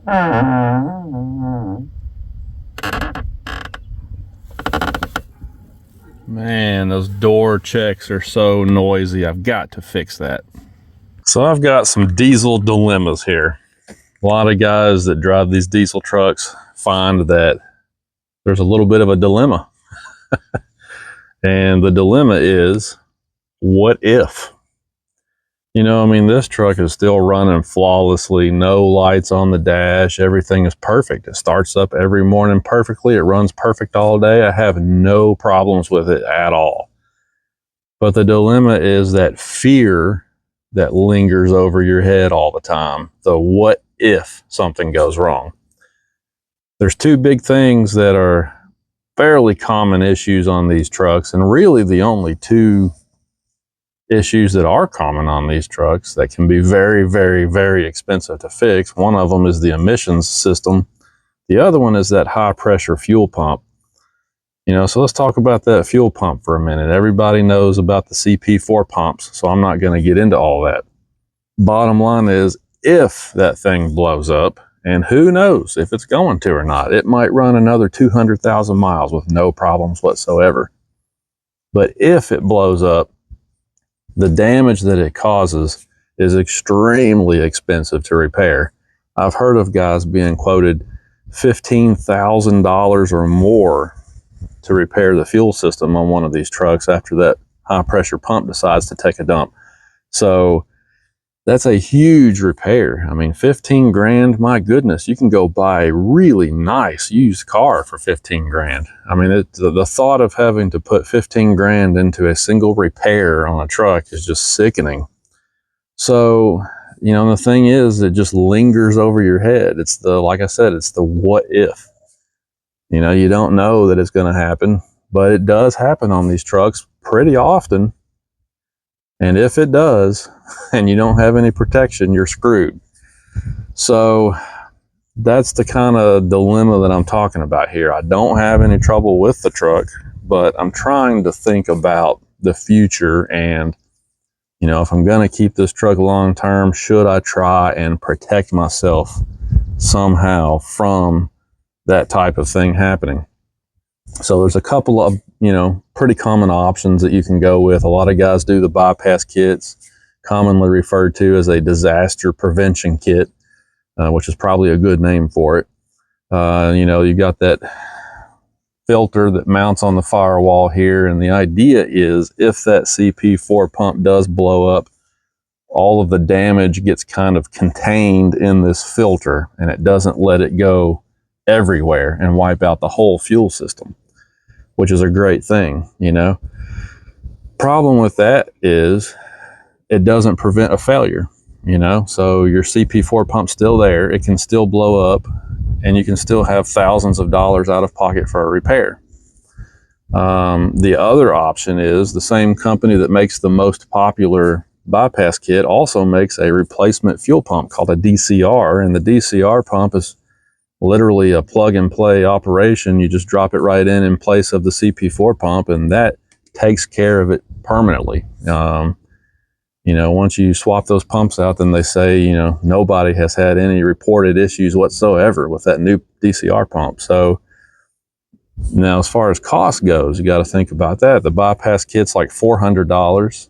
Man, those door checks are so noisy. I've got to fix that. So I've got some diesel dilemmas here. A lot of guys that drive these diesel trucks find that there's a little bit of a dilemma. And the dilemma is, what if? You know, I mean, this truck is still running flawlessly, no lights on the dash, everything is perfect. It starts up every morning perfectly, it runs perfect all day. I have no problems with it at all. But the dilemma is that fear that lingers over your head all the time. The what if something goes wrong? There's two big things that are fairly common issues on these trucks, and really the only two issues that are common on these trucks that can be very, very, very expensive to fix. One of them is the emissions system. The other one is that high pressure fuel pump. You know, so let's talk about that fuel pump for a minute. Everybody knows about the CP4 pumps, so I'm not going to get into all that. Bottom line is, if that thing blows up, and who knows if it's going to or not, it might run another 200,000 miles with no problems whatsoever. But if it blows up, the damage that it causes is extremely expensive to repair. I've heard of guys being quoted $15,000 or more to repair the fuel system on one of these trucks after that high pressure pump decides to take a dump. So that's a huge repair. I mean, 15 grand, my goodness, you can go buy a really nice used car for 15 grand. I mean, the thought of having to put 15 grand into a single repair on a truck is just sickening. So, you know, the thing is, it just lingers over your head. It's the, like I said, it's the what if. You know, you don't know that it's going to happen, but it does happen on these trucks pretty often. And if it does, and you don't have any protection, you're screwed. So that's the kind of dilemma that I'm talking about here. I don't have any trouble with the truck, but I'm trying to think about the future. And, you know, if I'm going to keep this truck long term, should I try and protect myself somehow from that type of thing happening? So there's a couple of, you know, pretty common options that you can go with. A lot of guys do the bypass kits, commonly referred to as a disaster prevention kit, which is probably a good name for it. You know, you got that filter that mounts on the firewall here, and the idea is if that CP4 pump does blow up, all of the damage gets kind of contained in this filter, and it doesn't let it go everywhere and wipe out the whole fuel system, which is a great thing, you know. Problem with that is it doesn't prevent a failure, you know. So your CP4 pump's still there, it can still blow up, and you can still have thousands of dollars out of pocket for a repair. The other option is the same company that makes the most popular bypass kit also makes a replacement fuel pump called a DCR, and the DCR pump is literally a plug and play operation. You just drop it right in place of the CP4 pump, and that takes care of it permanently. You know, once you swap those pumps out, then they say, you know, nobody has had any reported issues whatsoever with that new DCR pump. So now, as far as cost goes, you got to think about that. The bypass kit's like $400.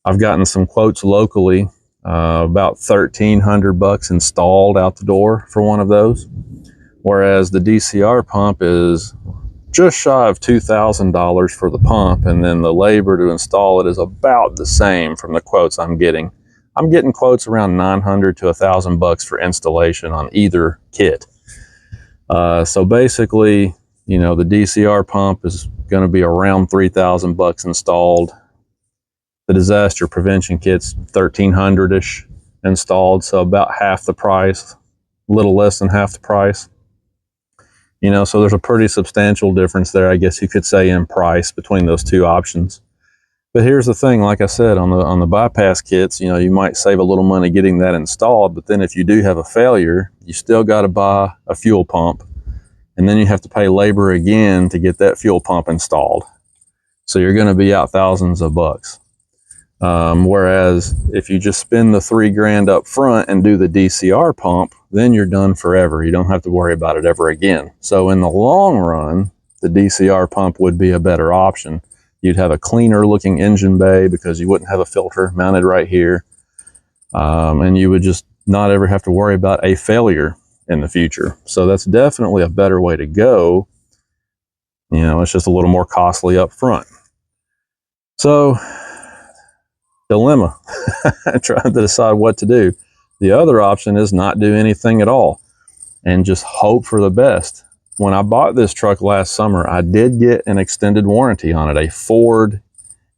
I've gotten some quotes locally, about $1,300 installed out the door for one of those, whereas the DCR pump is just shy of $2,000 for the pump, and then the labor to install it is about the same from the quotes I'm getting. I'm getting quotes around $900 to $1,000 for installation on either kit. So basically, you know, the DCR pump is going to be around $3,000 installed. The disaster prevention kit's $1,300-ish installed, so about half the price, a little less than half the price. You know, so there's a pretty substantial difference there, I guess you could say, in price between those two options. But here's the thing, like I said, on the bypass kits, you know, you might save a little money getting that installed, but then if you do have a failure, you still got to buy a fuel pump, and then you have to pay labor again to get that fuel pump installed. So you're going to be out thousands of bucks. Whereas if you just spend the $3,000 up front and do the DCR pump, then you're done forever. You don't have to worry about it ever again. So in the long run, the DCR pump would be a better option. You'd have a cleaner looking engine bay because you wouldn't have a filter mounted right here. And you would just not ever have to worry about a failure in the future. So that's definitely a better way to go. You know, it's just a little more costly up front. So, dilemma, trying to decide what to do. The other option is not do anything at all and just hope for the best. When I bought this truck last summer, I did get an extended warranty on it, a Ford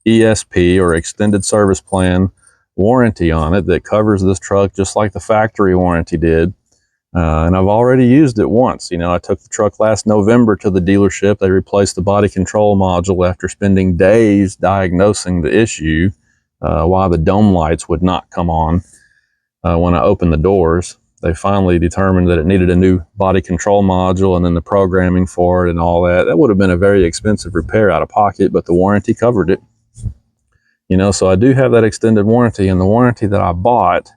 ESP or extended service plan warranty on it that covers this truck just like the factory warranty did. And I've already used it once. You know, I took the truck last November to the dealership. They replaced the body control module after spending days diagnosing the issue, why the dome lights would not come on when I opened the doors. They finally determined that it needed a new body control module and then the programming for it and all that. That would have been a very expensive repair out of pocket, but the warranty covered it. You know, so I do have that extended warranty, and the warranty that I bought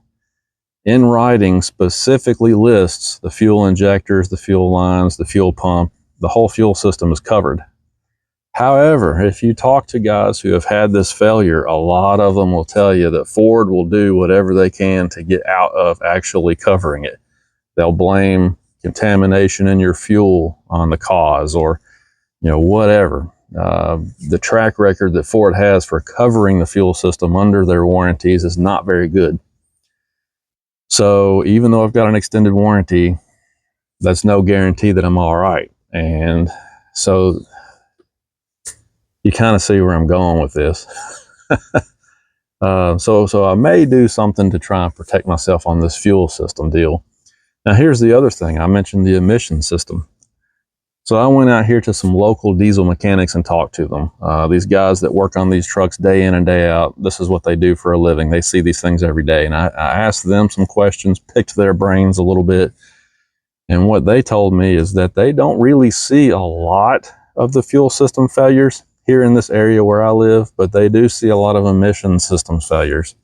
in writing specifically lists the fuel injectors, the fuel lines, the fuel pump, the whole fuel system is covered. However, if you talk to guys who have had this failure, a lot of them will tell you that Ford will do whatever they can to get out of actually covering it. They'll blame contamination in your fuel on the cause, or, you know, whatever. The track record that Ford has for covering the fuel system under their warranties is not very good. So even though I've got an extended warranty, that's no guarantee that I'm all right. And so you kind of see where I'm going with this. So I may do something to try and protect myself on this fuel system deal. Now here's the other thing. I mentioned the emission system. So I went out here to some local diesel mechanics and talked to them. These guys that work on these trucks day in and day out, this is what they do for a living. They see these things every day. And I asked them some questions, picked their brains a little bit. And what they told me is that they don't really see a lot of the fuel system failures here in this area where I live, but they do see a lot of emission systems failures.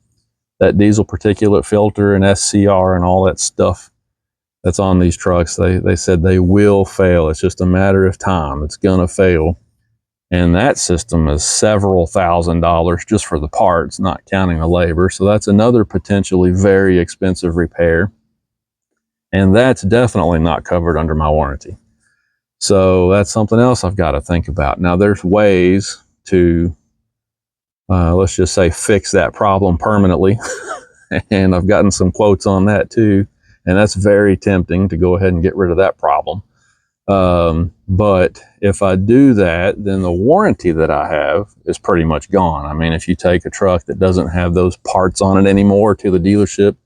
That diesel particulate filter and SCR and all that stuff that's on these trucks, they said they will fail. It's just a matter of time. It's going to fail. And that system is several $1,000s just for the parts, not counting the labor. So that's another potentially very expensive repair. And that's definitely not covered under my warranty. So that's something else I've got to think about. Now, there's ways to, let's just say, fix that problem permanently. And I've gotten some quotes on that too. And that's very tempting to go ahead and get rid of that problem. But if I do that, then the warranty that I have is pretty much gone. I mean, if you take a truck that doesn't have those parts on it anymore to the dealership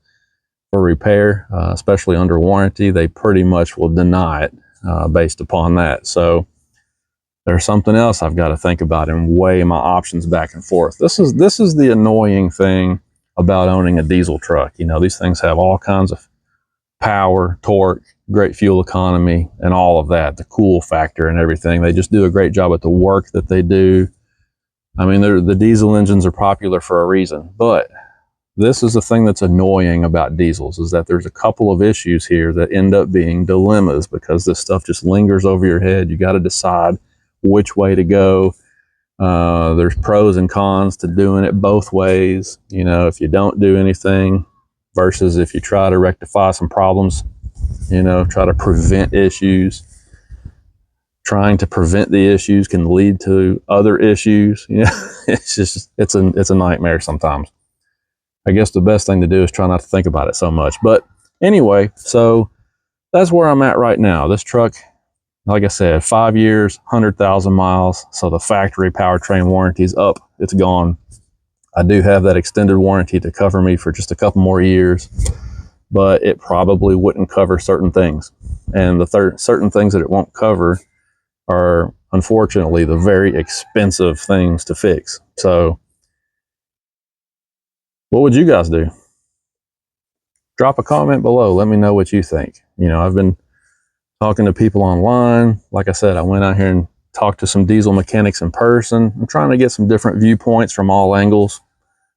for repair, especially under warranty, they pretty much will deny it based upon that. So there's something else I've got to think about and weigh my options back and forth. This is the annoying thing about owning a diesel truck. You know, these things have all kinds of power, torque, great fuel economy, and all of that, the cool factor and everything. They just do a great job at the work that they do. I mean, the diesel engines are popular for a reason, but this is the thing that's annoying about diesels, is that there's a couple of issues here that end up being dilemmas because this stuff just lingers over your head. You got to decide which way to go. There's pros and cons to doing it both ways. You know, if you don't do anything versus if you try to rectify some problems, you know, try to prevent issues. Trying to prevent the issues can lead to other issues. You know, it's a nightmare sometimes. I guess the best thing to do is try not to think about it so much. But anyway, so that's where I'm at right now. This truck, like I said, 5 years, 100,000 miles. So the factory powertrain warranty's up. It's gone. I do have that extended warranty to cover me for just a couple more years, but it probably wouldn't cover certain things. And the certain things that it won't cover are, unfortunately, the very expensive things to fix. So what would you guys do? Drop a comment below. Let me know what you think. You know, I've been talking to people online. Like I said, I went out here and talked to some diesel mechanics in person. I'm trying to get some different viewpoints from all angles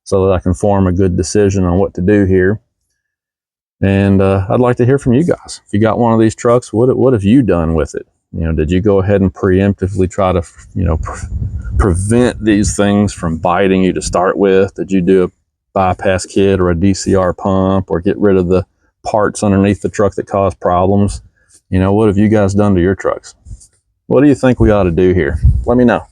so that I can form a good decision on what to do here. And I'd like to hear from you guys. If you got one of these trucks, what have you done with it? You know, did you go ahead and preemptively try to, you know, prevent these things from biting you to start with? Did you do a bypass kit or a DCR pump, or get rid of the parts underneath the truck that cause problems? You know, what have you guys done to your trucks? What do you think we ought to do here? Let me know.